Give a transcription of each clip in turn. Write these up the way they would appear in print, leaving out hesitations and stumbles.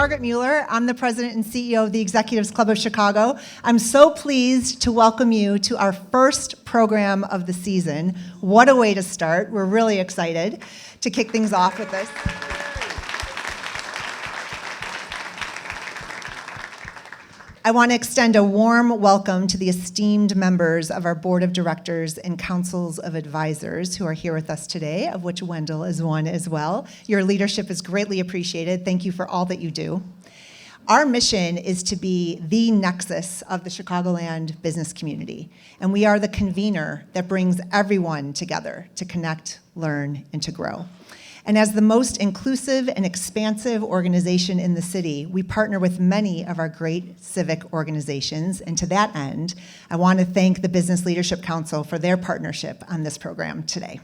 Margaret Mueller. I'm the president and CEO of the Executives Club of Chicago. I'm so pleased to welcome you to our first program of the season. What a way to start. We're really excited to kick things off with this. I want to extend a warm welcome to the esteemed members of our board of directors and councils of advisors who are here with us today, of which Wendell is one as well. Your leadership is greatly appreciated. Thank you for all that you do. Our mission is to be the nexus of the Chicagoland business community, and we are the convener that brings everyone together to connect, learn, and to grow. And as the most inclusive and expansive organization in the city, we partner with many of our great civic organizations. And to that end, I want to thank the Business Leadership Council for their partnership on this program today.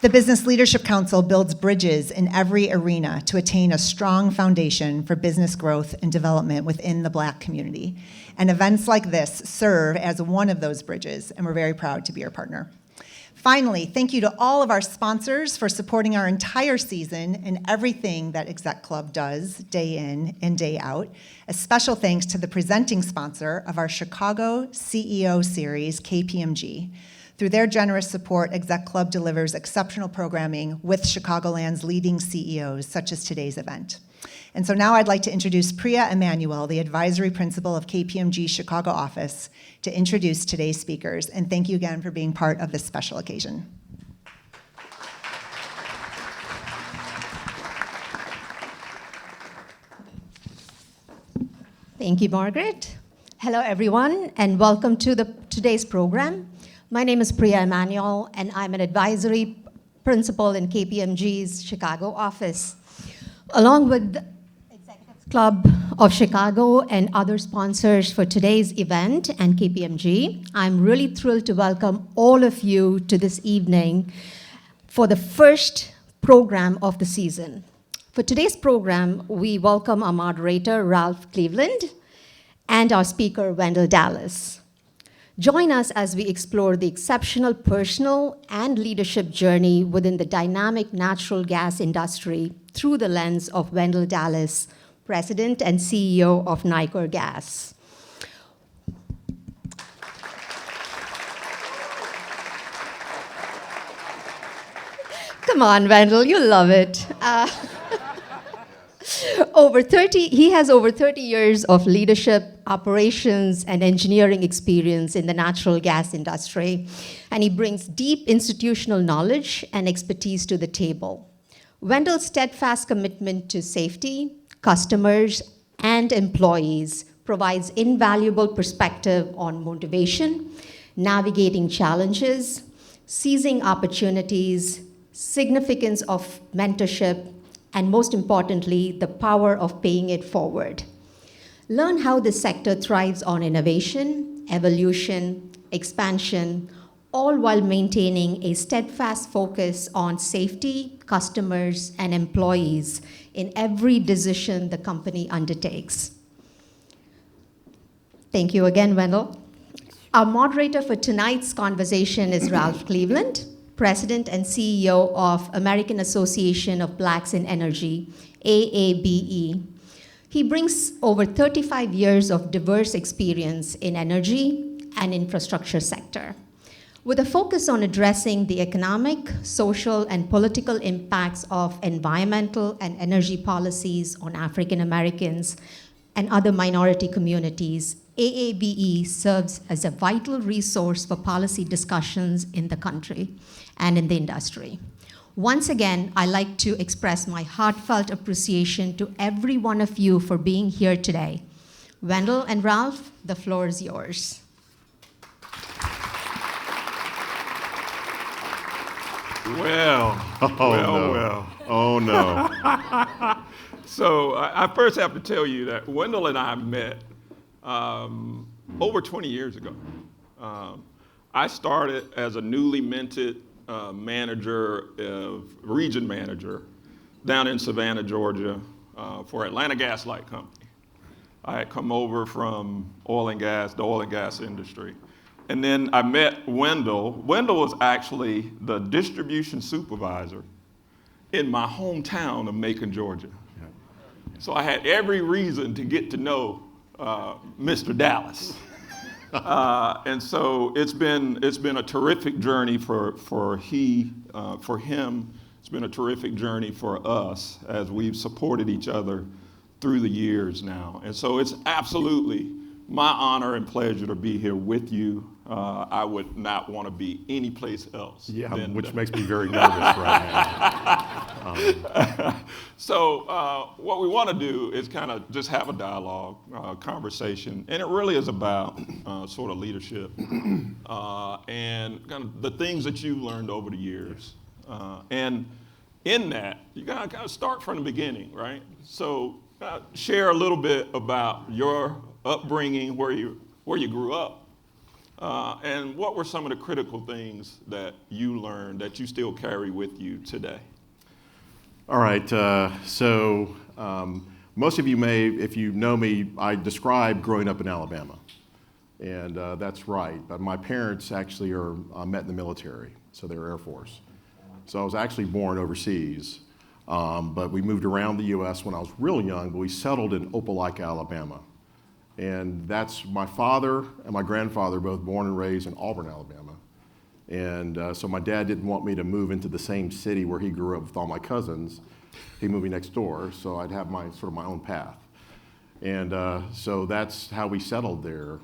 The Business Leadership Council builds bridges in every arena to attain a strong foundation for business growth and development within the Black community. And events like this serve as one of those bridges, and we're very proud to be your partner. Finally, thank you to all of our sponsors for supporting our entire season and everything that Exec Club does day in and day out. A special thanks to the presenting sponsor of our Chicago CEO Series, KPMG. Through their generous support, Exec Club delivers exceptional programming with Chicagoland's leading CEOs, such as today's event. And so now I'd like to introduce Priya Emanuel, the advisory principal of KPMG's Chicago office, to introduce today's speakers. And thank you again for being part of this special occasion. Thank you, Margaret. Hello, everyone, and welcome to today's program. My name is Priya Emanuel, and I'm an advisory principal in KPMG's Chicago office. Along with the Executives Club of Chicago and other sponsors for today's event and KPMG, I'm really thrilled to welcome all of you to this evening for the first program of the season. For today's program, we welcome our moderator, Ralph Cleveland, and our speaker, Wendell Dallas. Join us as we explore the exceptional personal and leadership journey within the dynamic natural gas industry through the lens of Wendell Dallas, President and CEO of Nicor Gas. Come on, Wendell, you love it. He has over 30 years of leadership, operations, and engineering experience in the natural gas industry, and he brings deep institutional knowledge and expertise to the table. Wendell's steadfast commitment to safety, customers, and employees provides invaluable perspective on motivation, navigating challenges, seizing opportunities, significance of mentorship, and most importantly, the power of paying it forward. Learn how the sector thrives on innovation, evolution, expansion, all while maintaining a steadfast focus on safety, customers, and employees in every decision the company undertakes. Thank you again, Wendell. Our moderator for tonight's conversation is Ralph Cleveland, President and CEO of American Association of Blacks in Energy, AABE. He brings over 35 years of diverse experience in energy and infrastructure sector, with a focus on addressing the economic, social, and political impacts of environmental and energy policies on African Americans and other minority communities. AABE serves as a vital resource for policy discussions in the country and in the industry. Once again, I'd like to express my heartfelt appreciation to every one of you for being here today. Wendell and Ralph, the floor is yours. Well, oh no. So I first have to tell you that Wendell and I met over 20 years ago. I started as a newly minted region manager down in Savannah, Georgia, for Atlanta Gas Light Company. I had come over from the oil and gas industry. And then I met Wendell. Wendell was actually the distribution supervisor in my hometown of Macon, Georgia. So I had every reason to get to know Mr. Dallas. And so it's been a terrific journey for him. It's been a terrific journey for us as we've supported each other through the years now. And so it's absolutely my honor and pleasure to be here with you. I would not want to be anyplace else. Yeah, which makes me very nervous right now. So what we want to do is kind of just have a dialogue, conversation, and it really is about sort of leadership and kind of the things that you've learned over the years. And in that, you got to kind of start from the beginning, right? So share a little bit about your upbringing, where you grew up, and what were some of the critical things that you learned that you still carry with you today? All right, so most of you may, if you know me, I describe growing up in Alabama, and that's right, but my parents actually are met in the military, so they're Air Force. So I was actually born overseas, but we moved around the U.S. when I was real young, but we settled in Opelika, Alabama. And that's my father and my grandfather, both born and raised in Auburn, Alabama. And so my dad didn't want me to move into the same city where he grew up with all my cousins. He moved me next door, so I'd have my sort of my own path. And so that's how we settled there.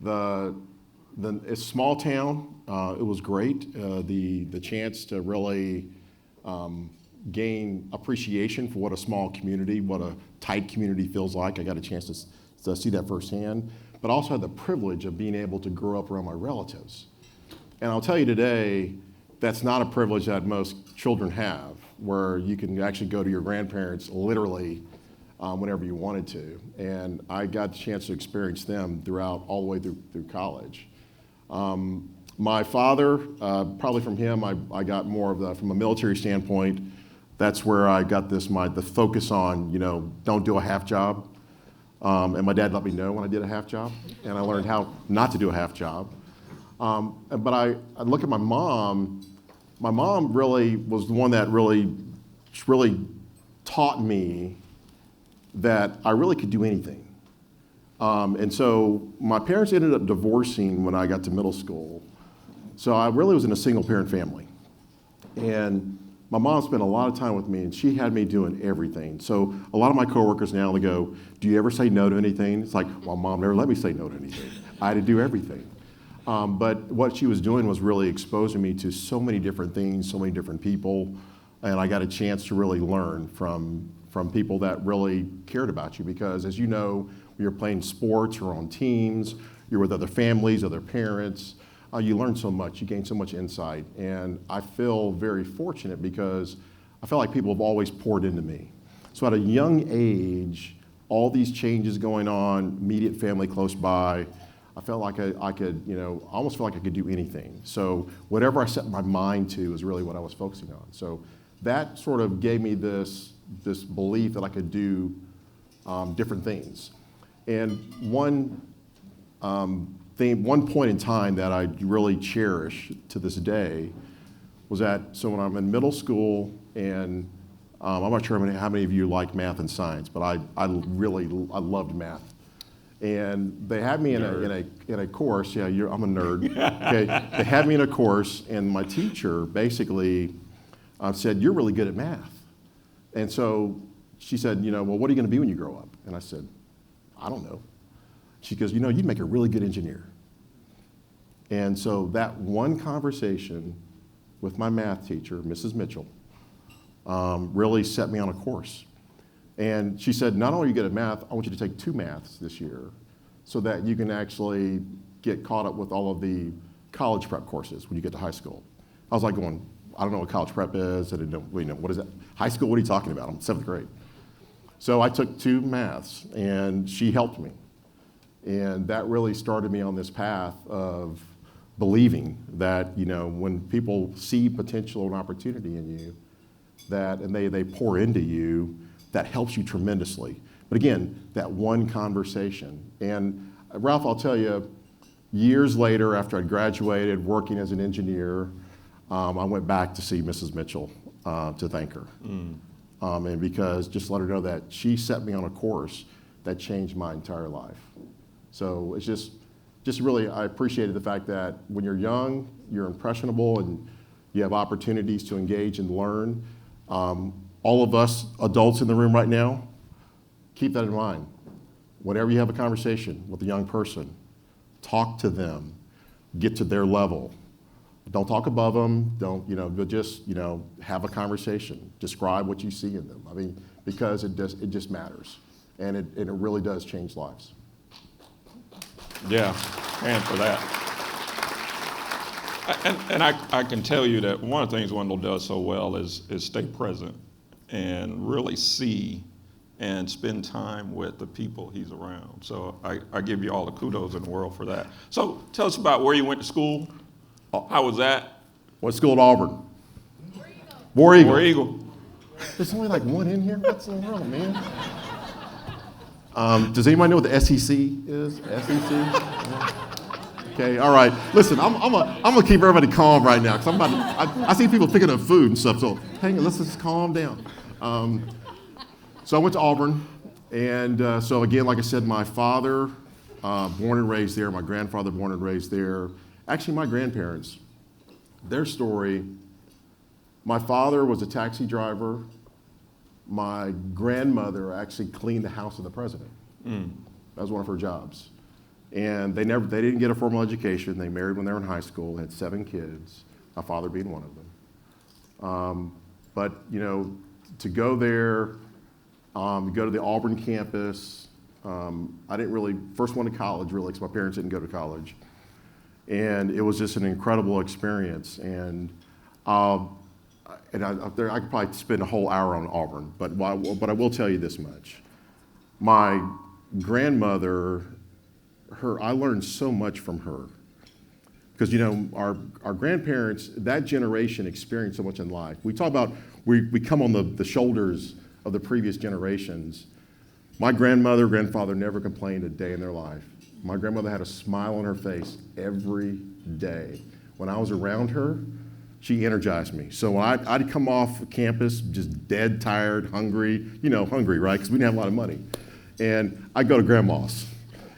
It's a small town. It was great. The chance to really gain appreciation for what a small community, what a tight community feels like. I got a chance to see that firsthand, but also had the privilege of being able to grow up around my relatives. And I'll tell you today, that's not a privilege that most children have, where you can actually go to your grandparents literally whenever you wanted to. And I got the chance to experience them throughout, all the way through college. My father, probably from him, I got more of from a military standpoint, that's where I got the focus on, don't do a half job. And my dad let me know when I did a half job, and I learned how not to do a half job. But I look at my mom really was the one that really taught me that I really could do anything. And so my parents ended up divorcing when I got to middle school. So I really was in a single parent family. And my mom spent a lot of time with me, and she had me doing everything. So a lot of my coworkers now, they go, do you ever say no to anything? It's like, well, Mom never let me say no to anything. I had to do everything. But what she was doing was really exposing me to so many different things, so many different people, and I got a chance to really learn from people that really cared about you, because as you know, when you're playing sports or on teams, you're with other families, other parents, you learn so much, you gain so much insight, and I feel very fortunate because I feel like people have always poured into me. So at a young age, all these changes going on, immediate family close by, I felt like I could, I almost felt like I could do anything. So whatever I set my mind to is really what I was focusing on. So that sort of gave me this belief that I could do different things. And one point in time that I really cherish to this day was so when I'm in middle school, and I'm not sure how many of you like math and science, but I loved math. And they had me in a course. Yeah, I'm a nerd. Okay, they had me in a course, and my teacher basically said, "You're really good at math." And so she said, "Well, what are you going to be when you grow up?" And I said, "I don't know." She goes, "You'd make a really good engineer." And so that one conversation with my math teacher, Mrs. Mitchell, really set me on a course. And she said, not only are you good at math, I want you to take 2 maths this year so that you can actually get caught up with all of the college prep courses when you get to high school. I was like going, I don't know what college prep is. I didn't know, what is that? High school, what are you talking about? I'm in 7th grade. So I took 2 maths, and she helped me. And that really started me on this path of believing that, when people see potential and opportunity in you, and they pour into you, that helps you tremendously. But again, that one conversation. And Ralph, I'll tell you, years later, after I graduated, working as an engineer, I went back to see Mrs. Mitchell to thank her. And because just let her know that she set me on a course that changed my entire life. So it's just really, I appreciated the fact that when you're young, you're impressionable, and you have opportunities to engage and learn. All of us adults in the room right now, keep that in mind. Whenever you have a conversation with a young person, talk to them, get to their level. Don't talk above them, but just, have a conversation. Describe what you see in them. I mean, because it just matters. And it really does change lives. Yeah, and for that. And I can tell you that one of the things Wendell does so well is stay present and really see and spend time with the people he's around. So I give you all the kudos in the world for that. So tell us about where you went to school. How was that? Went to school at Auburn. War Eagle. War Eagle. There's only like one in here? What's in the world, man? Does anybody know what the SEC is? SEC? Okay, all right. Listen, I'm gonna keep everybody calm right now, because I see people picking up food and stuff, so hang on, let's just calm down. So I went to Auburn, and so again, like I said, my father, born and raised there, my grandfather, born and raised there. Actually, my grandparents, their story, my father was a taxi driver. My grandmother actually cleaned the house of the president. That was one of her jobs. And they didn't get a formal education. They married when they were in high school, had 7 kids, my father being one of them. But, to go there, go to the Auburn campus, I didn't really, first one to college really, because my parents didn't go to college. And it was just an incredible experience. And I could probably spend a whole hour on Auburn, but I will tell you this much. My grandmother, I learned so much from her. Because, our grandparents, that generation experienced so much in life. We talk about, we come on the shoulders of the previous generations. My grandfather never complained a day in their life. My grandmother had a smile on her face every day. When I was around her, she energized me. So I'd come off campus just dead, tired, hungry, hungry, right? Because we didn't have a lot of money. And I'd go to Grandma's.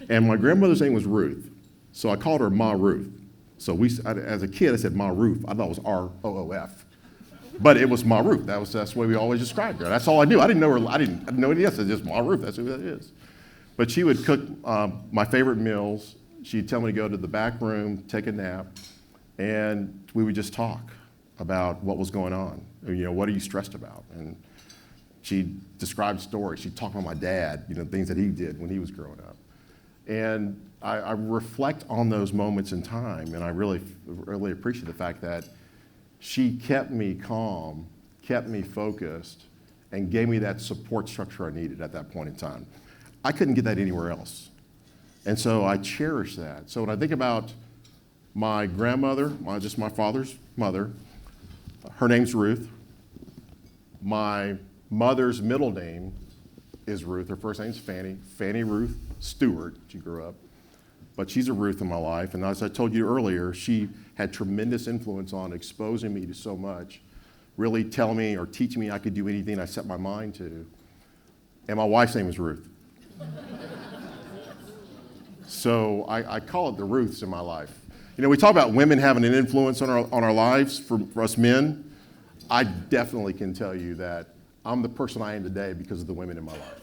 And my grandmother's name was Ruth. So I called her Ma Ruth. So as a kid, I said Ma Ruth. I thought it was R-O-O-F. But it was Ma Ruth. That's the way we always described her. That's all I knew. I didn't know her. I didn't know anything else. It's just Ma Ruth. That's who that is. But she would cook my favorite meals. She'd tell me to go to the back room, take a nap, and we would just talk about what was going on. What are you stressed about? And she'd describe stories. She'd talk about my dad, things that he did when he was growing up. And I reflect on those moments in time, and I really, really appreciate the fact that she kept me calm, kept me focused, and gave me that support structure I needed at that point in time. I couldn't get that anywhere else. And so I cherish that. So when I think about my grandmother, just my father's mother, her name's Ruth. My mother's middle name is Ruth. Her first name's Fannie Ruth Stewart. She grew up. But she's a Ruth in my life. And as I told you earlier, she had tremendous influence on exposing me to so much, really telling me or teaching me I could do anything I set my mind to. And my wife's name is Ruth. So I call it the Ruths in my life. We talk about women having an influence on our lives for us men. I definitely can tell you that I'm the person I am today because of the women in my life.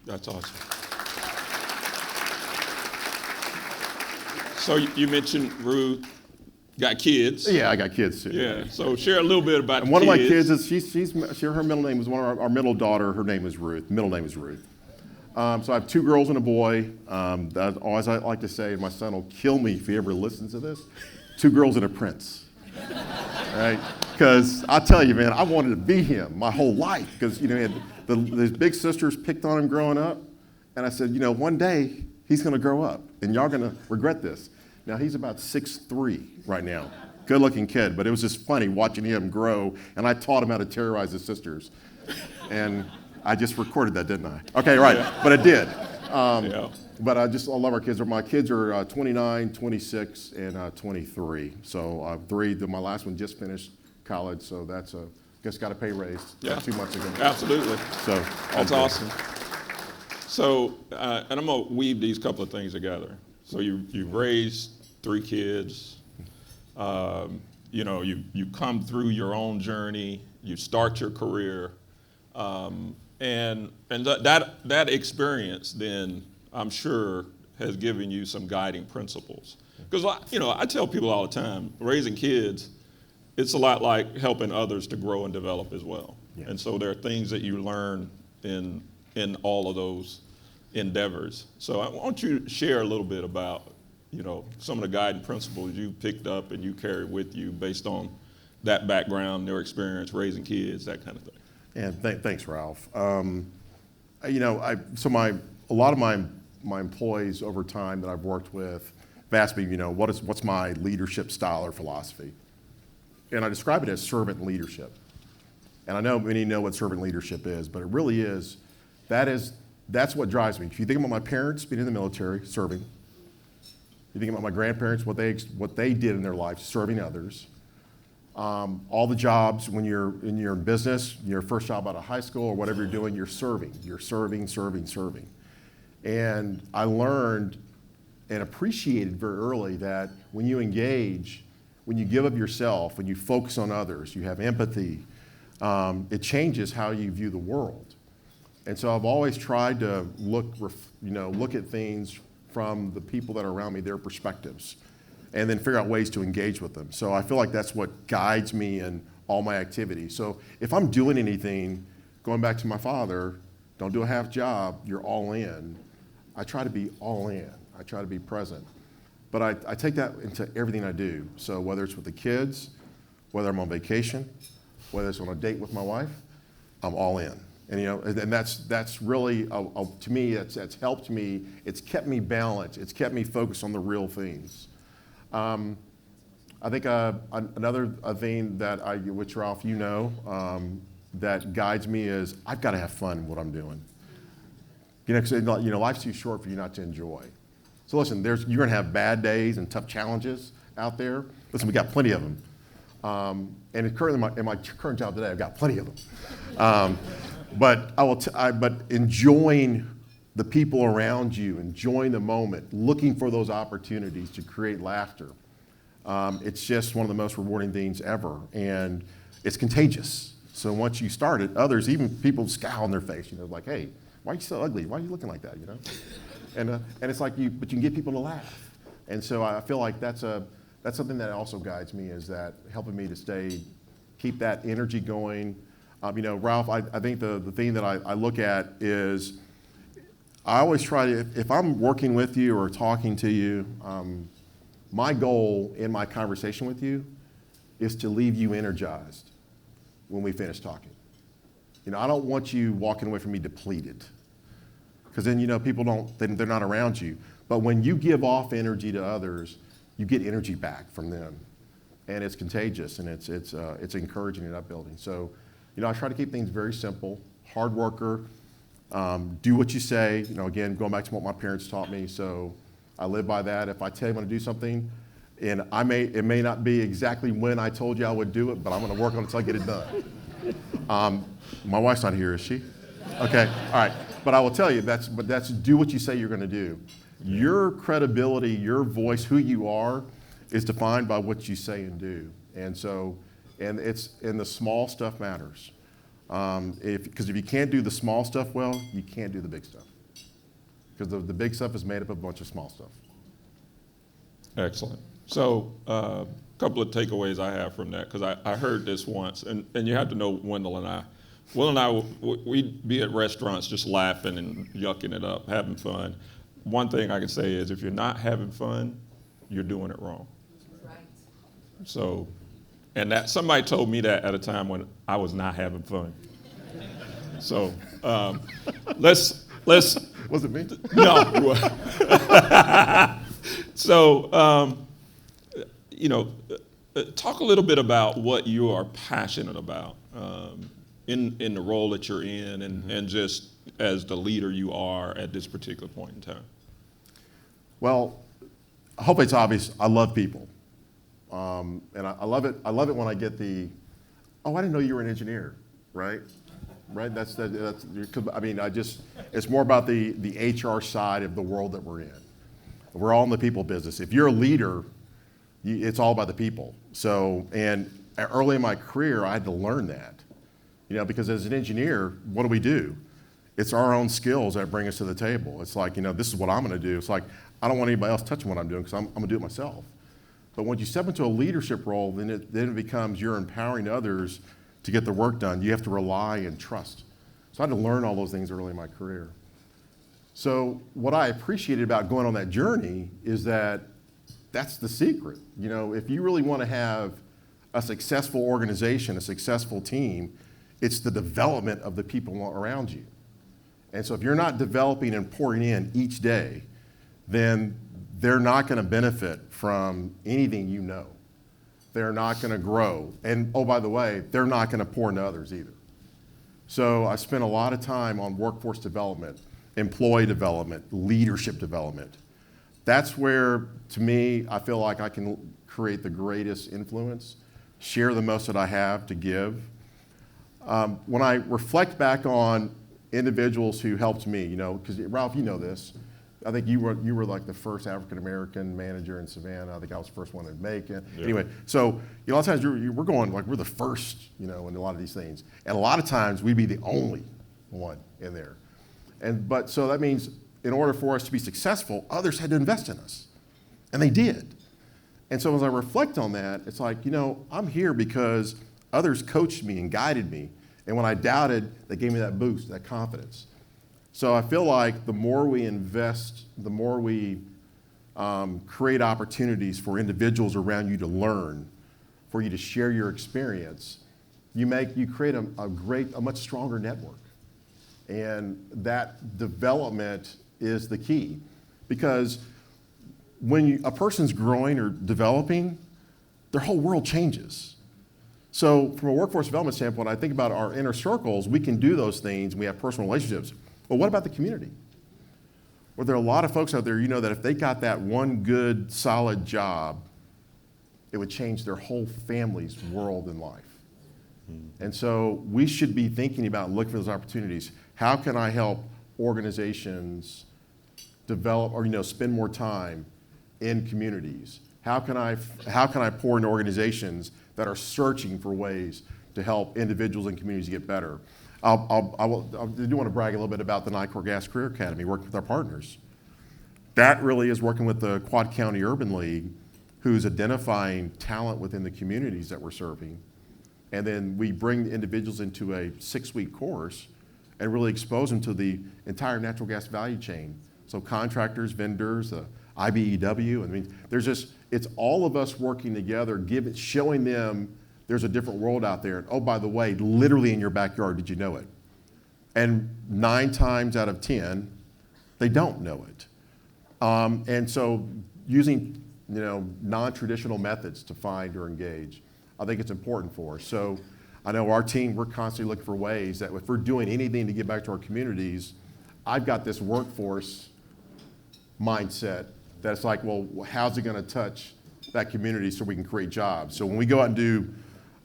That's awesome. So you mentioned Ruth, got kids. Yeah, I got kids too. Yeah, so share a little bit about and the one kids. of my kids is her middle name is our middle daughter. Her name is Ruth. Middle name is Ruth. So I have 2 girls and a boy. As I like to say, my son will kill me if he ever listens to this. 2 girls and a prince. Right? Because I tell you, man, I wanted to be him my whole life. Because he had his big sisters picked on him growing up, and I said, one day he's going to grow up, and y'all going to regret this. Now he's about 6'3" right now. Good-looking kid, but it was just funny watching him grow, and I taught him how to terrorize his sisters. And I just recorded that, didn't I? Okay, right, but I did. Yeah. But I love our kids. My kids are 29, 26, and 23. So three. My last one just finished college, so that's just got a pay raise Yeah. 2 months ago. Absolutely. So That's good. awesome. So, and I'm gonna weave these couple of things together. So you've raised 3 kids. You come through your own journey. You start your career, and that experience then I'm sure has given you some guiding principles. Because I tell people all the time, raising kids, it's a lot like helping others to grow and develop as well. Yeah. And so there are things that you learn in all of those endeavors. So I want you to share a little bit about some of the guiding principles you picked up and you carried with you based on that background, your experience raising kids, that kind of thing. And thanks, Ralph. A lot of my employees over time that I've worked with have asked me, what's my leadership style or philosophy? And I describe it as servant leadership. And I know many know what servant leadership is, but it really is, that's what drives me. If you think about my parents being in the military, serving, you think about my grandparents, what they did in their life, serving others. All the jobs when you're in business, your first job out of high school or whatever you're doing, you're serving. You're serving. And I learned and appreciated very early that when you engage, when you give of yourself, when you focus on others, you have empathy, it changes how you view the world. And so I've always tried to look at things from the people that are around me, their perspectives, and then figure out ways to engage with them. So I feel like that's what guides me in all my activities. So if I'm doing anything, going back to my father, don't do a half job, you're all in. I try to be all in. I try to be present. But I take that into everything I do. So whether it's with the kids, whether I'm on vacation, whether it's on a date with my wife, I'm all in. And that's really, to me, that's helped me. It's kept me balanced. It's kept me focused on the real things. I think another thing which Ralph, that guides me is I've got to have fun in what I'm doing. Because life's too short for you not to enjoy. So listen, you're going to have bad days and tough challenges out there. Listen, we got plenty of them. And currently in my current job today, I've got plenty of them. But enjoying the people around you, enjoying the moment, looking for those opportunities to create laughter. It's just one of the most rewarding things ever, and it's contagious. So once you start it, others, even people scowl on their face, like, hey, why are you so ugly? Why are you looking like that, And it's like but you can get people to laugh. And so I feel like that's something that also guides me, is that helping me to keep that energy going. Ralph, I think the thing that I look at is I always try to, if I'm working with you or talking to you, my goal in my conversation with you is to leave you energized when we finish talking. I don't want you walking away from me depleted, because then, people they're not around you. But when you give off energy to others, you get energy back from them, and it's contagious, and it's encouraging and upbuilding. So, I try to keep things very simple, hard worker, do what you say, again, going back to what my parents taught me. So I live by that. If I tell you I'm going to do something, and it may not be exactly when I told you I would do it, but I'm going to work on it until I get it done. My wife's not here, is she? Okay, all right. But I will tell you, that's do what you say you're going to do. Your credibility, your voice, who you are, is defined by what you say and do. And the small stuff matters. Because if you can't do the small stuff well, you can't do the big stuff. Because the big stuff is made up of a bunch of small stuff. Excellent. So a couple of takeaways I have from that, because I heard this once, and you have to know Wendell and I. Wendell and I, we'd be at restaurants just laughing and yucking it up, having fun. One thing I can say is if you're not having fun, you're doing it wrong. Right. So, and that somebody told me that at a time when I was not having fun. So let's. Was it me? No. So, talk a little bit about what you are passionate about. in the role that you're in and just as the leader you are at this particular point in time? Well, hopefully it's obvious. I love people, and I love it. I love it when I get the, "Oh, I didn't know you were an engineer," right? Right. That's I mean, it's more about the HR side of the world that we're in. We're all in the people business. If you're a leader, it's all about the people. So, and early in my career, I had to learn that, because as an engineer, what do? It's our own skills that bring us to the table. It's like, this is what I'm going to do. It's like, I don't want anybody else touching what I'm doing because I'm going to do it myself. But when you step into a leadership role, then it becomes you're empowering others to get the work done. You have to rely and trust. So I had to learn all those things early in my career. So what I appreciated about going on that journey is that's the secret. If you really want to have a successful organization, a successful team, it's the development of the people around you. And so if you're not developing and pouring in each day, then they're not going to benefit from anything you know. They're not going to grow. And oh, by the way, they're not going to pour into others either. So I spent a lot of time on workforce development, employee development, leadership development. That's where, to me, I feel like I can create the greatest influence, share the most that I have to give. When I reflect back on individuals who helped me, because Ralph, you know this. I think you were like the first African-American manager in Savannah. I think I was the first one in Macon. Yeah. Anyway, so a lot of times we're going like we're the first, in a lot of these things. And a lot of times we'd be the only one in there. But so that means in order for us to be successful, others had to invest in us. And they did. And so as I reflect on that, it's like, I'm here because others coached me and guided me. And when I doubted, they gave me that boost, that confidence. So I feel like the more we invest, the more we create opportunities for individuals around you to learn, for you to share your experience, you create a much stronger network. And that development is the key. Because when a person's growing or developing, their whole world changes. So from a workforce development standpoint, I think about our inner circles, we can do those things, we have personal relationships. But what about the community? Well, there are a lot of folks out there, that if they got that one good, solid job, it would change their whole family's world and life. And so we should be thinking about looking for those opportunities. How can I help organizations develop or spend more time in communities? How can I pour into organizations that are searching for ways to help individuals and communities get better? I do want to brag a little bit about the Nicor Gas Career Academy, working with our partners. That really is working with the Quad County Urban League, who's identifying talent within the communities that we're serving. And then we bring individuals into a 6-week course and really expose them to the entire natural gas value chain. So contractors, vendors, IBEW, it's all of us working together, showing them there's a different world out there. And oh, by the way, literally in your backyard, did you know it? And 9 times out of 10, they don't know it. And so using non-traditional methods to find or engage, I think it's important for us. So I know our team, we're constantly looking for ways that if we're doing anything to get back to our communities, I've got this workforce mindset that's like, well, how's it going to touch that community so we can create jobs? So when we go out and do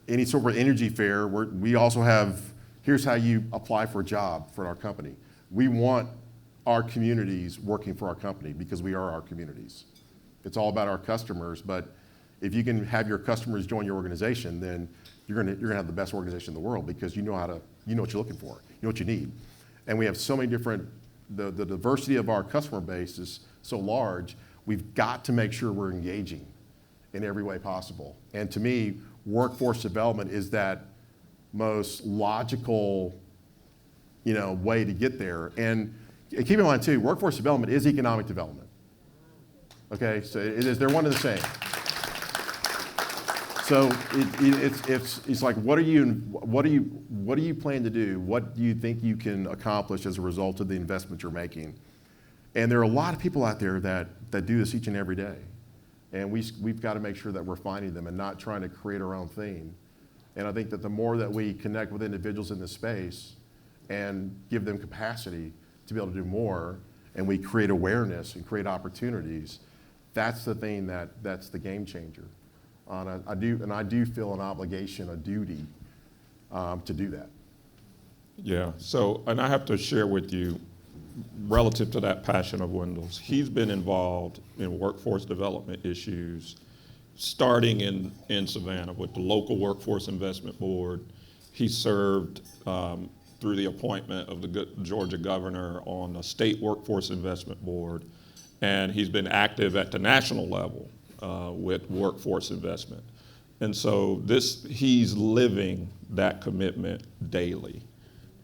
any sort of energy fair, we also have, here's how you apply for a job for our company. We want our communities working for our company because we are our communities. It's all about our customers, but if you can have your customers join your organization, then you're gonna have the best organization in the world because you know what you're looking for, you know what you need. And we have so many different, the diversity of our customer base is so large, we've got to make sure we're engaging in every way possible. And to me, workforce development is that most logical, way to get there. And keep in mind too, workforce development is economic development. Okay, so they're one and the same. So it's like, what do you plan to do? What do you think you can accomplish as a result of the investment you're making? And there are a lot of people out there that do this each and every day. And we've got to make sure that we're finding them and not trying to create our own thing And I think that the more that we connect with individuals in this space and give them capacity to be able to do more, and we create awareness and create opportunities, that's the thing that's the game changer. And I do feel an obligation, a duty to do that. Yeah, so, and I have to share with you, relative to that passion of Wendell's, he's been involved in workforce development issues, starting in Savannah with the local Workforce Investment Board. He served through the appointment of the Georgia governor on the state Workforce Investment Board, and he's been active at the national level with workforce investment. And so he's living that commitment daily.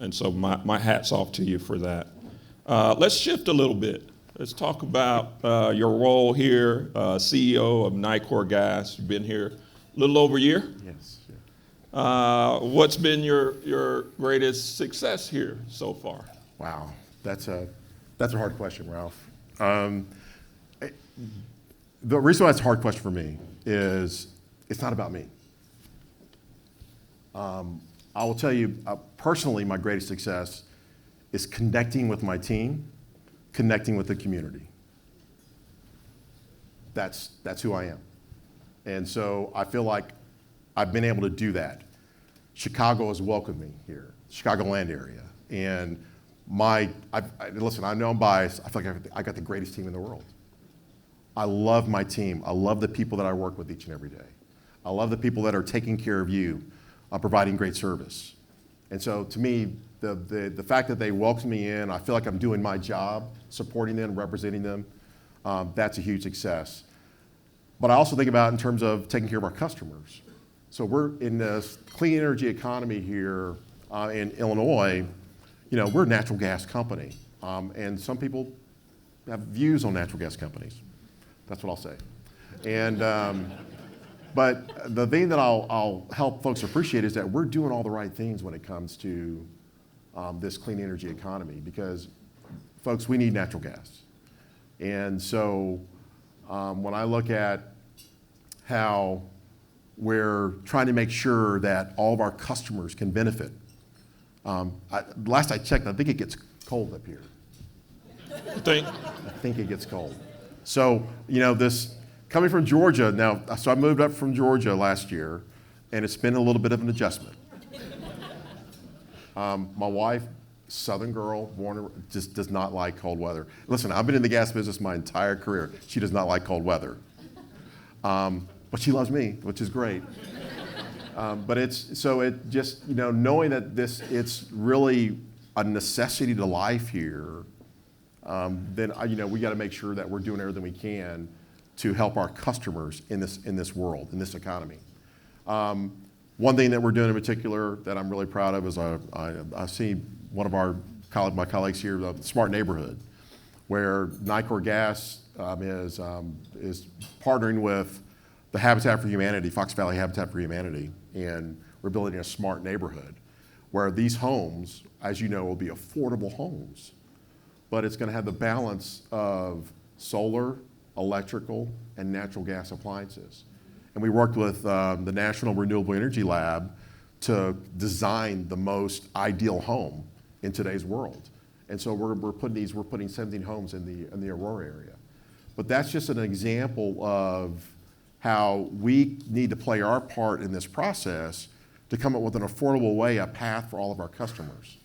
And so my hat's off to you for that. Let's shift a little bit. Let's talk about your role here, CEO of Nicor Gas. You've been here a little over a year. Yes. Yeah. What's been your greatest success here so far? Wow, that's a hard question, Ralph. The reason why it's a hard question for me is it's not about me. I will tell you, personally, my greatest success is connecting with my team, connecting with the community. That's who I am. And so I feel like I've been able to do that. Chicago has welcomed me here, Chicagoland area. And listen, I know I'm biased. I feel like I got the greatest team in the world. I love my team. I love the people that I work with each and every day. I love the people that are taking care of you, providing great service. And so to me, the fact that they welcome me in, I feel like I'm doing my job, supporting them, representing them, that's a huge success. But I also think about it in terms of taking care of our customers. So we're in this clean energy economy here in Illinois. You know, we're a natural gas company. And some people have views on natural gas companies. That's what I'll say. And but the thing that I'll help folks appreciate is that we're doing all the right things when it comes to this clean energy economy, because, folks, we need natural gas. And so when I look at how we're trying to make sure that all of our customers can benefit, last I checked, I think it gets cold up here. You think? I think it gets cold. So, you know, coming from Georgia, now, so I moved up from Georgia last year, and it's been a little bit of an adjustment. My wife, Southern girl, just does not like cold weather. Listen, I've been in the gas business my entire career. She does not like cold weather. But she loves me, which is great. But it just, you know, knowing that it's really a necessity to life here, then, you know, we got to make sure that we're doing everything we can to help our customers in this world, in this economy. One thing that we're doing in particular that I'm really proud of is I see one of my colleagues here, the Smart Neighborhood, where Nicor Gas is partnering with the Habitat for Humanity, Fox Valley Habitat for Humanity, and we're building a smart neighborhood where these homes, as you know, will be affordable homes, but it's going to have the balance of solar, electrical, and natural gas appliances. And we worked with the National Renewable Energy Lab to design the most ideal home in today's world. And so we're putting 17 homes in the Aurora area. But that's just an example of how we need to play our part in this process to come up with an affordable way, a path for all of our customers.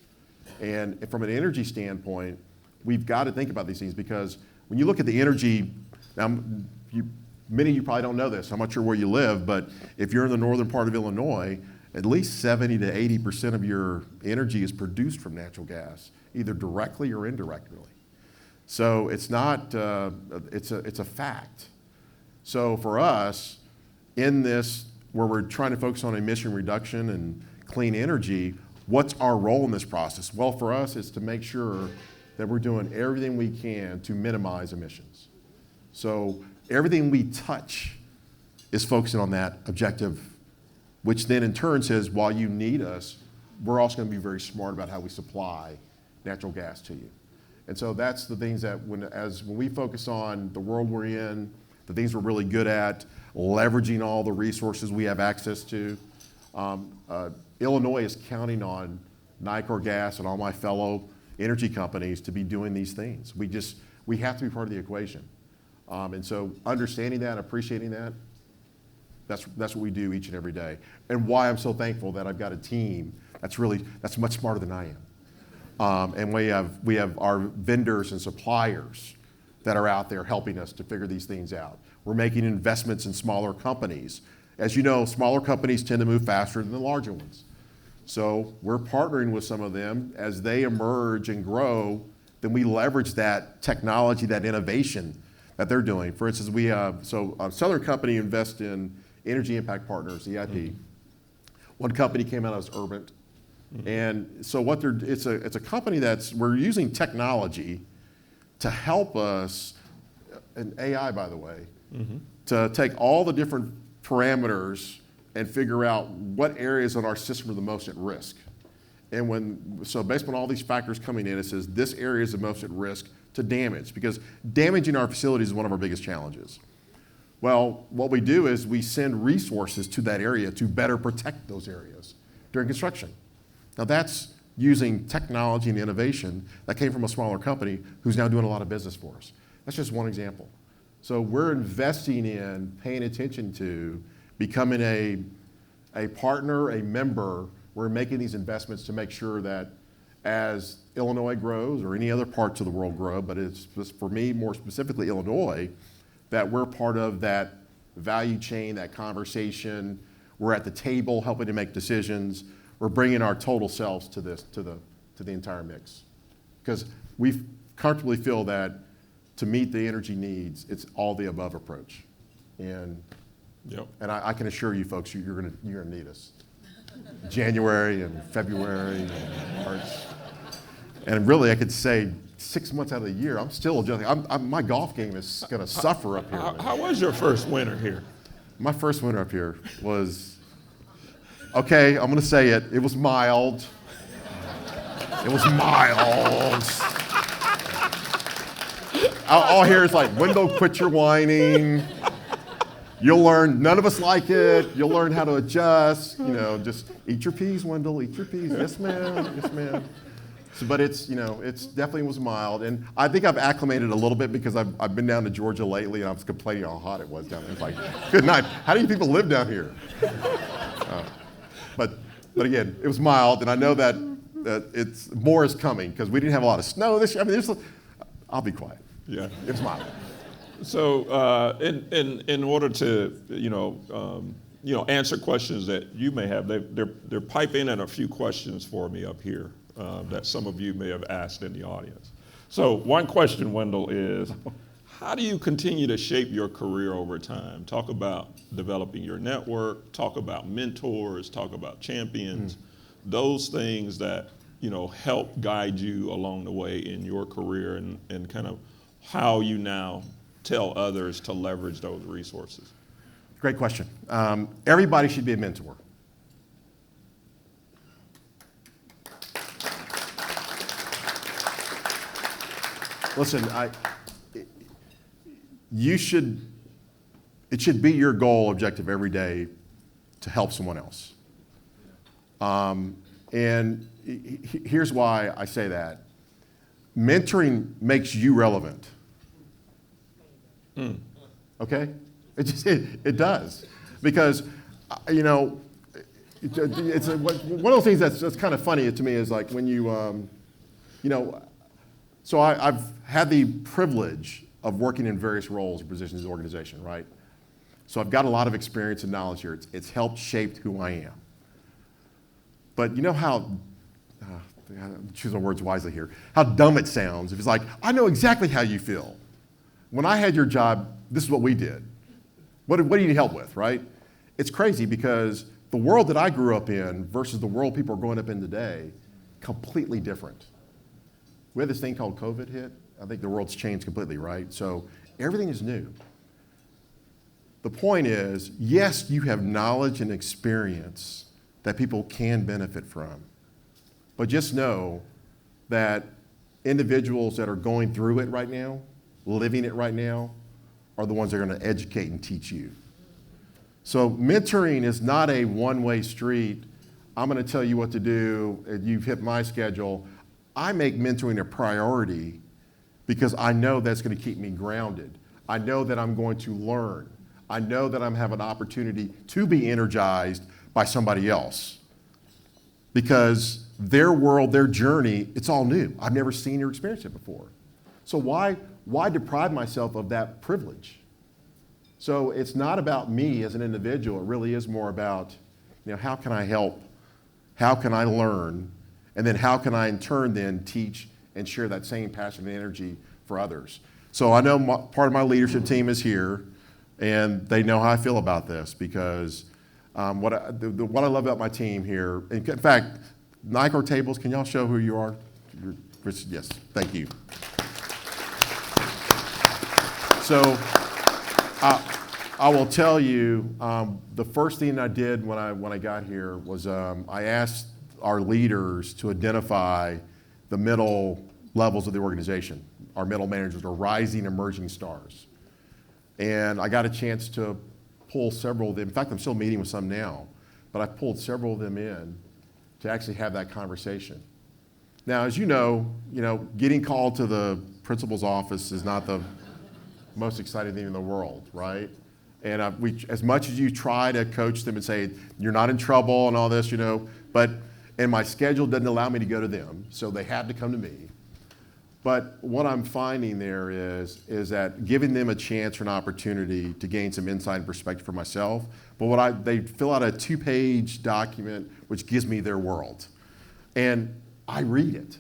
And from an energy standpoint, we've got to think about these things, because when you look at the energy, now many of you probably don't know this, I'm not sure where you live, but if you're in the northern part of Illinois, at least 70 to 80% of your energy is produced from natural gas, either directly or indirectly. So it's not, it's a fact. So for us, in this, where we're trying to focus on emission reduction and clean energy, what's our role in this process? Well, for us, it's to make sure that we're doing everything we can to minimize emissions. So everything we touch is focusing on that objective, which then in turn says, while you need us, we're also going to be very smart about how we supply natural gas to you. And so that's the things that when we focus on the world we're in, the things we're really good at, leveraging all the resources we have access to, Illinois is counting on Nicor Gas and all my fellow energy companies to be doing these things. We have to be part of the equation. And so understanding that, appreciating that, that's what we do each and every day. And why I'm so thankful that I've got a team that's much smarter than I am. And we have our vendors and suppliers that are out there helping us to figure these things out. We're making investments in smaller companies. As you know, smaller companies tend to move faster than the larger ones. So we're partnering with some of them as they emerge and grow, then we leverage that technology, that innovation that they're doing. For instance, a Southern company invests in Energy Impact Partners, EIP. One company came out as Urbant. And so it's a company we're using technology to help us, and AI, by the way, to take all the different parameters and figure out what areas on our system are the most at risk. And so based on all these factors coming in, it says this area is the most at risk to damage, because damaging our facilities is one of our biggest challenges. Well, what we do is we send resources to that area to better protect those areas during construction. Now that's using technology and innovation that came from a smaller company who's now doing a lot of business for us. That's just one example. So we're investing in, paying attention to, becoming a partner, a member. We're making these investments to make sure that as Illinois grows, or any other parts of the world grow, but it's for me more specifically Illinois, that we're part of that value chain, that conversation. We're at the table helping to make decisions. We're bringing our total selves to the entire mix, because we comfortably feel that to meet the energy needs, it's all the above approach, and I can assure you folks, you're gonna need us. January and February and March, and really I could say 6 months out of the year, I'm still adjusting. My golf game is gonna suffer up here. How was your first winter here? My first winter up here was, okay, I'm gonna say it. It was mild. It was mild. All I hear is like, Wendell, quit your whining. You'll learn, none of us like it. You'll learn how to adjust. Just eat your peas, Wendell, eat your peas. Yes, ma'am, yes, ma'am. So, but it's definitely was mild. And I think I've acclimated a little bit because I've been down to Georgia lately, and I was complaining how hot it was down there. It's like, good night. How do you people live down here? But again, it was mild, and I know that it's more is coming because we didn't have a lot of snow this year. I mean, I'll be quiet. Yeah, it was mild. So, in order to answer questions that you may have, they're piping in a few questions for me up here that some of you may have asked in the audience. So, one question, Wendell, is how do you continue to shape your career over time? Talk about developing your network, talk about mentors, talk about champions, those things that help guide you along the way in your career, and kind of how you now tell others to leverage those resources. Great question. Everybody should be a mentor. Listen, it should be your goal, objective every day to help someone else. And here's why I say that. Mentoring makes you relevant. Okay? It does. Because, it's one of those things that's kind of funny to me is like when so I've had the privilege of working in various roles or positions in the organization, right? So I've got a lot of experience and knowledge here. It's helped shape who I am. But you know how, choose my words wisely here, how dumb it sounds if it's like, I know exactly how you feel. When I had your job, this is what we did. What do you need help with, right? It's crazy because the world that I grew up in versus the world people are growing up in today, completely different. We had this thing called COVID hit. I think the world's changed completely, right? So everything is new. The point is, yes, you have knowledge and experience that people can benefit from. But just know that individuals that are going through it right now, living it right now, are the ones that are going to educate and teach you. So mentoring is not a one-way street. I'm going to tell you what to do, and you've hit my schedule. I make mentoring a priority because I know that's going to keep me grounded. I know that I'm going to learn. I know that I'm having an opportunity to be energized by somebody else because their world, their journey, it's all new. I've never seen or experienced it before. So why deprive myself of that privilege? So it's not about me as an individual. It really is more about, how can I help? How can I learn? And then how can I in turn then teach and share that same passion and energy for others? So I know part of my leadership team is here, and they know how I feel about this because what I love about my team here, in fact, Nicor tables, can y'all show who you are? Yes, thank you. So I will tell you, the first thing I did when I got here was I asked our leaders to identify the middle levels of the organization. Our middle managers are rising, emerging stars. And I got a chance to pull several of them. In fact, I'm still meeting with some now, but I pulled several of them in to actually have that conversation. Now, as you know, getting called to the principal's office is not the most exciting thing in the world, right? And as much as you try to coach them and say, you're not in trouble and all this, and my schedule doesn't allow me to go to them, so they have to come to me. But what I'm finding there is that giving them a chance or an opportunity to gain some insight and perspective for myself, but they fill out a 2-page document which gives me their world. And I read it.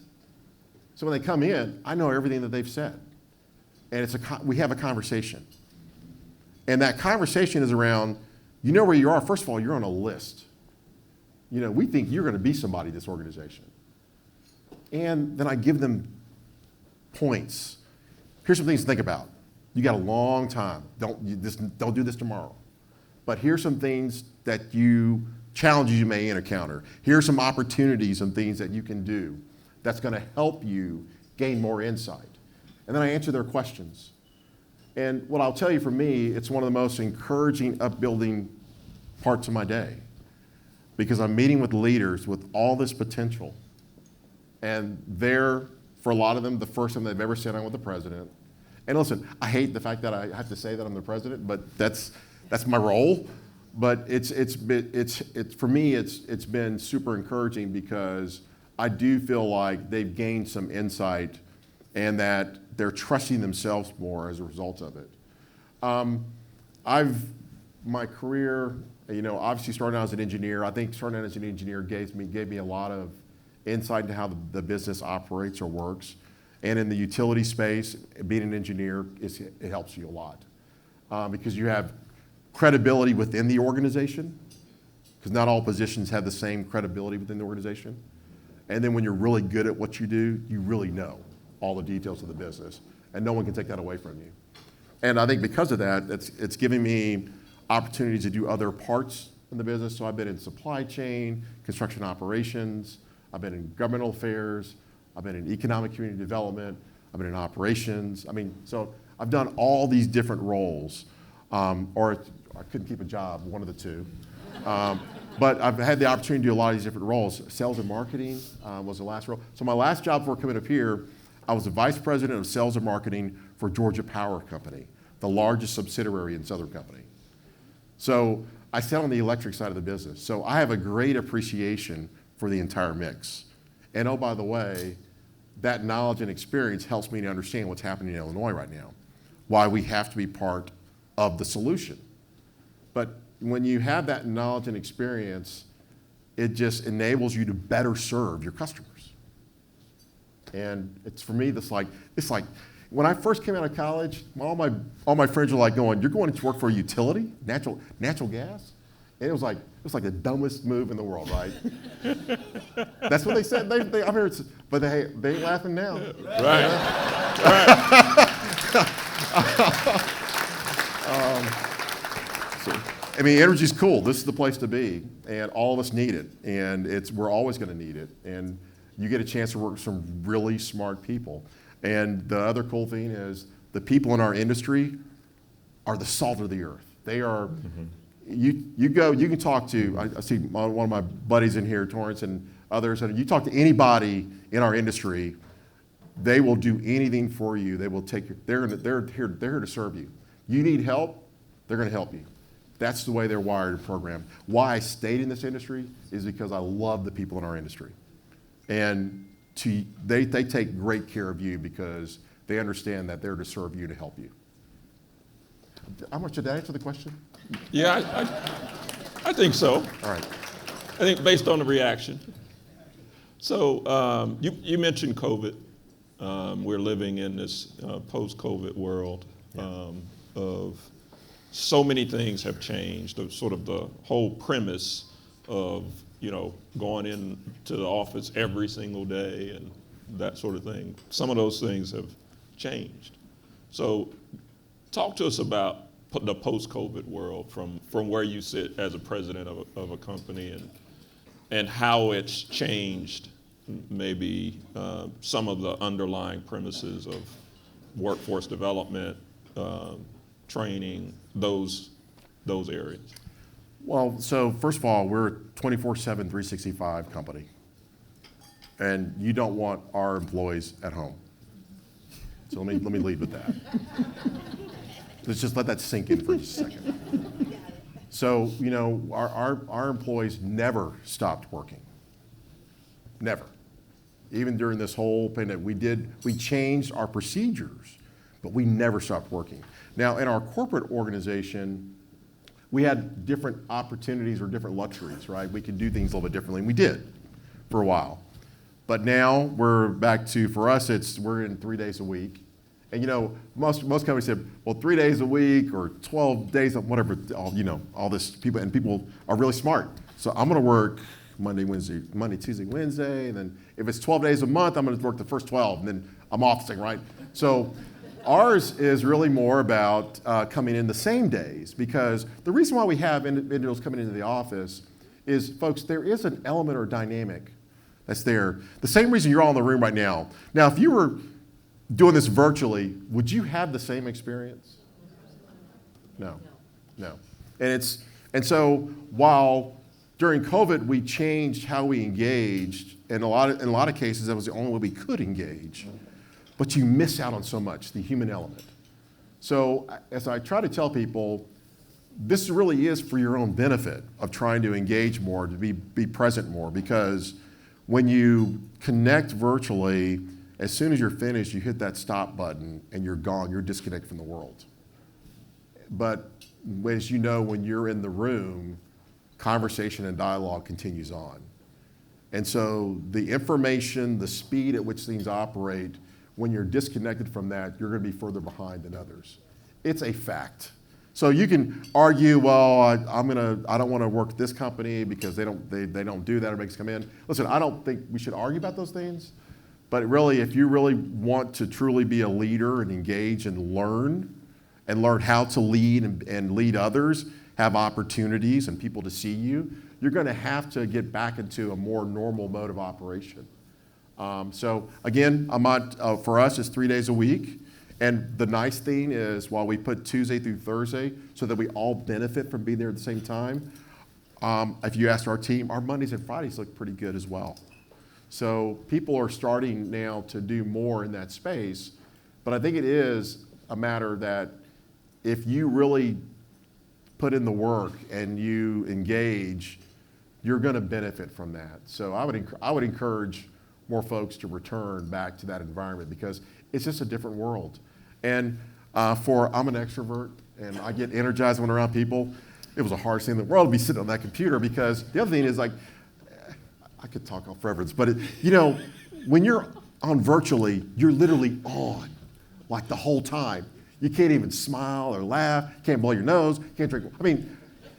So when they come in, I know everything that they've said. And we have a conversation. And that conversation is around, where you are. First of all, you're on a list. We think you're going to be somebody in this organization. And then I give them points. Here's some things to think about. You got a long time. Don't do this tomorrow. But here's some things challenges you may encounter. Here's some opportunities and things that you can do that's going to help you gain more insight. And then I answer their questions. And what I'll tell you, for me, it's one of the most encouraging, upbuilding parts of my day because I'm meeting with leaders with all this potential. And they're, for a lot of them, the first time they've ever sat down with the president. And listen, I hate the fact that I have to say that I'm the president, but that's my role. But for me, it's been super encouraging because I do feel like they've gained some insight and that they're trusting themselves more as a result of it. My career, obviously starting out as an engineer. I think starting out as an engineer gave me a lot of insight into how the business operates or works. And in the utility space, being an engineer, it helps you a lot because you have credibility within the organization, because not all positions have the same credibility within the organization. And then when you're really good at what you do, you really know all the details of the business, and no one can take that away from you. And I think because of that, it's giving me opportunities to do other parts in the business. So I've been in supply chain, construction operations, I've been in governmental affairs, I've been in economic community development, I've been in operations. So I've done all these different roles, or I couldn't keep a job, one of the two. But I've had the opportunity to do a lot of these different roles. Sales and marketing was the last role. So my last job before coming up here, I was the vice president of sales and marketing for Georgia Power Company, the largest subsidiary in Southern Company. So I sat on the electric side of the business. So I have a great appreciation for the entire mix. And oh, by the way, that knowledge and experience helps me to understand what's happening in Illinois right now, why we have to be part of the solution. But when you have that knowledge and experience, it just enables you to better serve your customers. And for me, it's like when I first came out of college, all my friends were like going, "You're going to work for a utility, natural gas?" And it was like the dumbest move in the world, right? That's what they said. I heard, but they ain't laughing now. Right. Energy's cool. This is the place to be, and all of us need it, and we're always going to need it. And you get a chance to work with some really smart people. And the other cool thing is the people in our industry are the salt of the earth. They are, you can talk to, I see one of my buddies in here, Torrance and others, and you talk to anybody in our industry, they will do anything for you. They will take they're here to serve you. You need help, they're going to help you. That's the way they're wired and programmed. Why I stayed in this industry is because I love the people in our industry. And they take great care of you because they understand that they're to serve you, to help you. How much did that answer the question? Yeah, I think so. All right. I think based on the reaction. So you mentioned COVID. We're living in this post-COVID world of so many things have changed. Sort of the whole premise of going into the office every single day and that sort of thing. Some of those things have changed. So talk to us about the post-COVID world from where you sit as a president of a company and how it's changed maybe some of the underlying premises of workforce development, training, those areas. Well, so first of all, we're a 24/7, 365 company. And you don't want our employees at home. So let me lead with that. Let's just let that sink in for just a second. So, our employees never stopped working. Never. Even during this whole pandemic, we changed our procedures, but we never stopped working. Now, in our corporate organization, we had different opportunities or different luxuries, right? We could do things a little bit differently, and we did for a while. But now we're back to, for us, we're in 3 days a week. And most companies say, well, 3 days a week or 12 days, whatever, all this people are really smart. So I'm going to work Monday, Tuesday, Wednesday, and then if it's 12 days a month, I'm going to work the first 12, and then I'm off the thing, right? So ours is really more about coming in the same days, because the reason why we have individuals coming into the office is, folks, there is an element or dynamic that's there. The same reason you're all in the room right now. Now, if you were doing this virtually, would you have the same experience? No. And so while during COVID we changed how we engaged, in a lot of cases that was the only way we could engage, but you miss out on so much, the human element. So as I try to tell people, this really is for your own benefit of trying to engage more, to be present more, because when you connect virtually, as soon as you're finished, you hit that stop button and you're gone, you're disconnected from the world. But as you know, when you're in the room, conversation and dialogue continues on. And so the information, the speed at which things operate, when you're disconnected from that, you're going to be further behind than others. It's a fact. So you can argue, well, I don't want to work at this company because they don't do that or make us come in. Listen, I don't think we should argue about those things. But really, if you really want to truly be a leader and engage and learn how to lead and lead others, have opportunities and people to see you, you're going to have to get back into a more normal mode of operation. So again, for us, it's 3 days a week. And the nice thing is, while we put Tuesday through Thursday so that we all benefit from being there at the same time, if you ask our team, our Mondays and Fridays look pretty good as well. So people are starting now to do more in that space. But I think it is a matter that if you really put in the work and you engage, you're going to benefit from that. So I would encourage more folks to return back to that environment, because it's just a different world. And I'm an extrovert and I get energized when around people. It was the hardest thing in the world to be sitting on that computer, because the other thing is, like, I could talk on forever, but when you're on virtually, you're literally on like the whole time. You can't even smile or laugh, can't blow your nose, can't drink.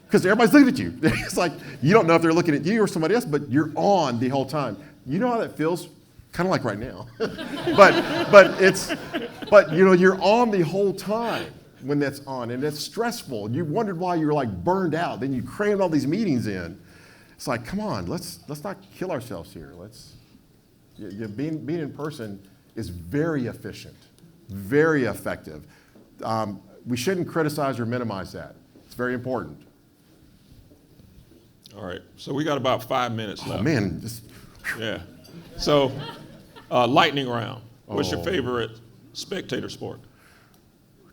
Because everybody's looking at you. It's like you don't know if they're looking at you or somebody else, but you're on the whole time. You know how that feels? Kind of like right now. but you're on the whole time when that's on, and it's stressful. You wondered why you were like burned out. Then you crammed all these meetings in. It's like, come on, let's not kill ourselves here. Being in person is very efficient, very effective. We shouldn't criticize or minimize that. It's very important. All right, so we got about 5 minutes left. Oh, man. This, Yeah. So, lightning round. What's your Oh. favorite spectator sport?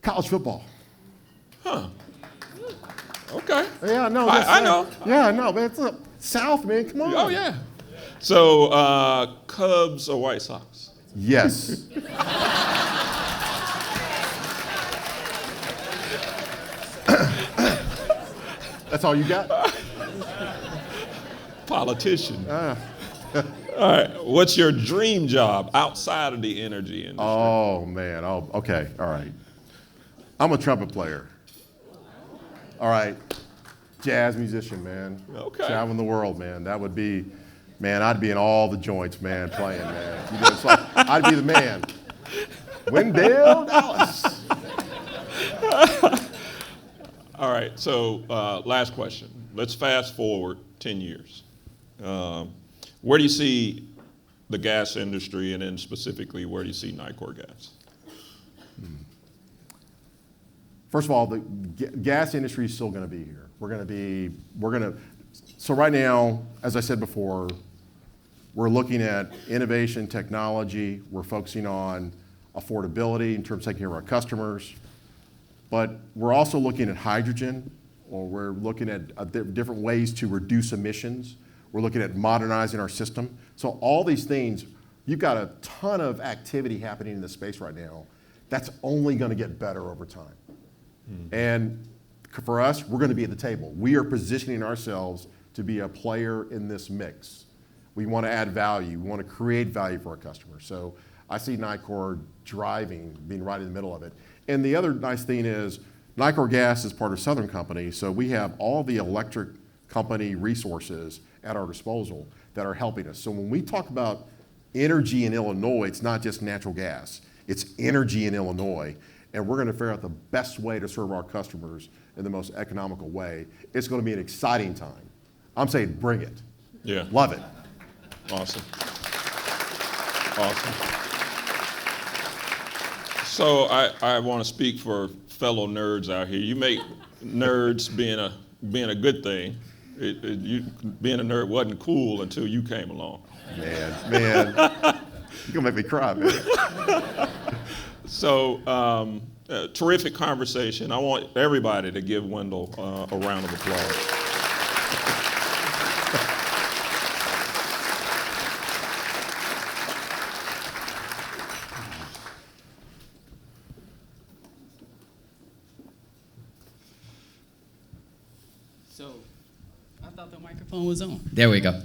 college football. Okay. Yeah, no. I know. Yeah, no, man. It's South, man. Come on. Oh, yeah. So, Cubs or White Sox? Yes. That's all you got? Politician. All right. What's your dream job outside of the energy industry? Oh, man. Oh, okay. All right. I'm a trumpet player. All right. Jazz musician, man. Okay. Traveling the world, man. That would be, man, I'd be in all the joints, man, playing, man. You know, it's like, I'd be the man. Wendell Dallas. All right, so last question. Let's fast forward 10 years. Where do you see the gas industry, and then specifically, where do you see Nicor Gas? First of all, the gas industry is still going to be here. So right now, as I said before, we're looking at innovation, technology. We're focusing on affordability in terms of taking care of our customers. But we're also looking at hydrogen, or we're looking at different ways to reduce emissions. We're looking at modernizing our system. So all these things, you've got a ton of activity happening in this space right now. That's only going to get better over time. And for us, we're going to be at the table. We are positioning ourselves to be a player in this mix. We want to add value. We want to create value for our customers. So I see Nicor being right in the middle of it. And the other nice thing is Nicor Gas is part of Southern Company, so we have all the electric company resources at our disposal that are helping us. So when we talk about energy in Illinois, it's not just natural gas. It's energy in Illinois. And we're going to figure out the best way to serve our customers in the most economical way. It's going to be an exciting time. I'm saying bring it. Yeah. Love it. Awesome. Awesome. So I want to speak for fellow nerds out here. You make nerds being a good thing. Being a nerd wasn't cool until you came along. Man, you're going to make me cry, man. So, terrific conversation. I want everybody to give Wendell a round of applause. So, I thought the microphone was on. There we go.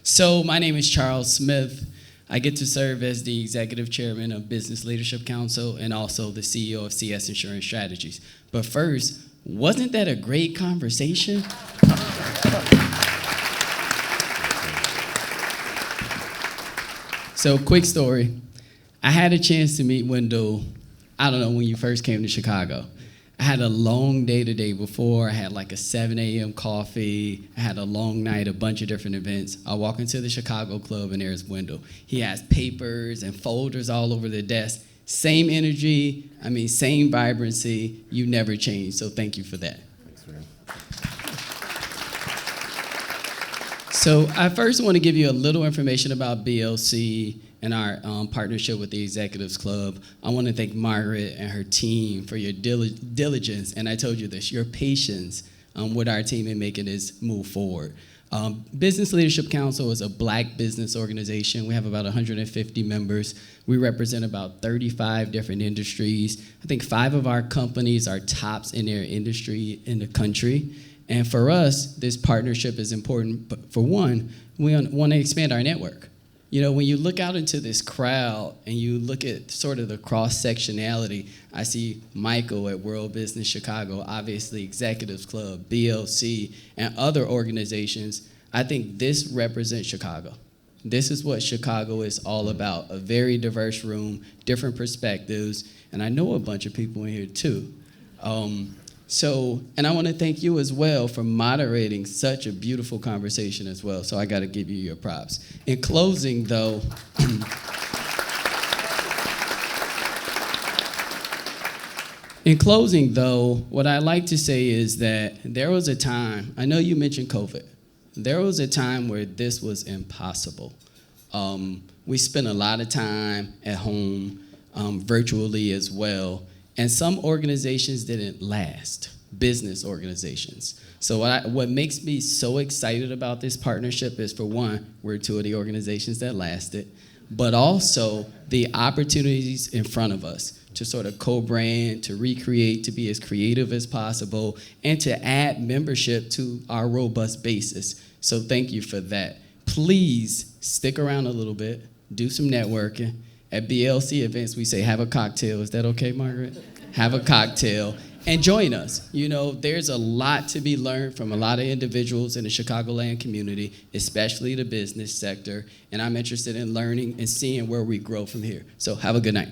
So, my name is Charles Smith. I get to serve as the Executive Chairman of Business Leadership Council and also the CEO of CS Insurance Strategies. But first, wasn't that a great conversation? So, quick story. I had a chance to meet Wendell, I don't know, when you first came to Chicago. I had a long day the day before. I had like a 7 a.m. coffee. I had a long night, a bunch of different events. I walk into the Chicago club and there's Wendell. He has papers and folders all over the desk. Same energy, same vibrancy. You never change, so thank you for that. Thanks, man. So I first want to give you a little information about BLC and our partnership with the Executives Club. I want to thank Margaret and her team for your diligence, and I told you this, your patience with our team in making this move forward. Business Leadership Council is a Black business organization. We have about 150 members. We represent about 35 different industries. I think 5 of our companies are tops in their industry in the country. And for us, this partnership is important. But for one, we want to expand our network. You know, when you look out into this crowd and you look at sort of the cross-sectionality, I see Michael at World Business Chicago, obviously Executives Club, BLC, and other organizations. I think this represents Chicago. This is what Chicago is all about, a very diverse room, different perspectives, and I know a bunch of people in here too. And I want to thank you as well for moderating such a beautiful conversation as well. So I got to give you your props. In closing, though, In closing, though, what I like to say is that there was a time, I know you mentioned COVID, there was a time where this was impossible. We spent a lot of time at home, virtually as well, and some organizations didn't last, business organizations. So what makes me so excited about this partnership is, for one, we're two of the organizations that lasted, but also the opportunities in front of us to sort of co-brand, to recreate, to be as creative as possible, and to add membership to our robust basis. So thank you for that. Please stick around a little bit, do some networking. At BLC events, we say, have a cocktail. Is that okay, Margaret? Have a cocktail and join us. You know, there's a lot to be learned from a lot of individuals in the Chicagoland community, especially the business sector, and I'm interested in learning and seeing where we grow from here. So have a good night.